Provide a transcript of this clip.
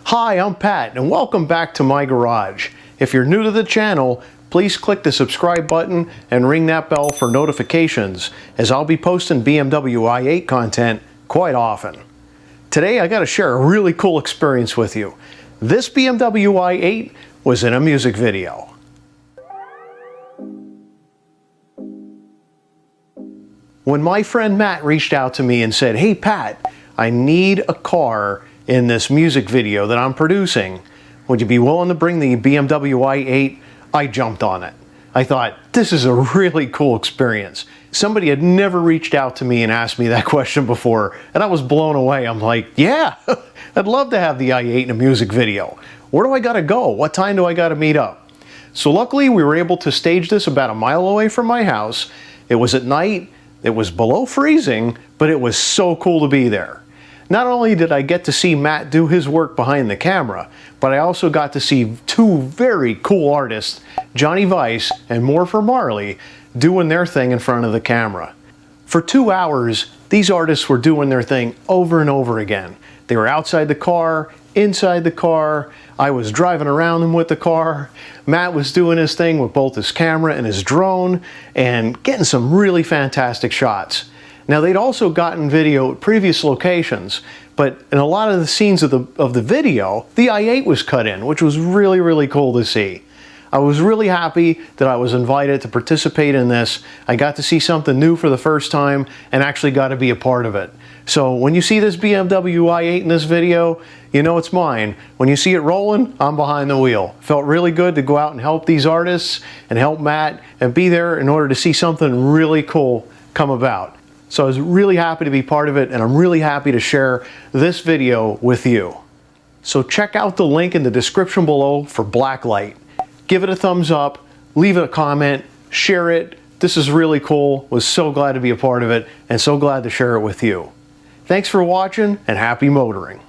Hi, I'm Pat, and welcome back to my garage. If you're new to the channel, please click the subscribe button and ring that bell for notifications, as I'll be posting BMW i8 content quite often. Today I got to share a really cool experience with you. This BMW i8 was in a music video. When my friend Matt reached out to me and said, "Hey Pat, I need a car in this music video that I'm producing. Would you be willing to bring the BMW i8?" I jumped on it. I thought, this is a really cool experience. Somebody had never reached out to me and asked me that question before, and I was blown away. I'm like, yeah, I'd love to have the i8 in a music video. Where do I gotta go? What time do I gotta meet up? So luckily we were able to stage this about a mile away from my house. It was at night, it was below freezing, but it was so cool to be there. Not only did I get to see Matt do his work behind the camera, but I also got to see two very cool artists, Vice and MOREFORMARLY, doing their thing in front of the camera. For 2 hours, these artists were doing their thing over and over again. They were outside the car, inside the car, I was driving around them with the car, Matt was doing his thing with both his camera and his drone, and getting some really fantastic shots. Now they'd also gotten video at previous locations, but in a lot of the scenes of the video, the i8 was cut in, which was really cool to see. I was really happy that I was invited to participate in this. I got to see something new for the first time and actually got to be a part of it. So when you see this BMW i8 in this video, you know it's mine. When you see it rolling, I'm behind the wheel. Felt really good to go out and help these artists and help Matt and be there in order to see something really cool come about. So I was really happy to be part of it, and I'm really happy to share this video with you. So check out the link in the description below for Blacklight. Give it a thumbs up, leave it a comment, share it. This is really cool. Was so glad to be a part of it and so glad to share it with you. Thanks for watching and happy motoring.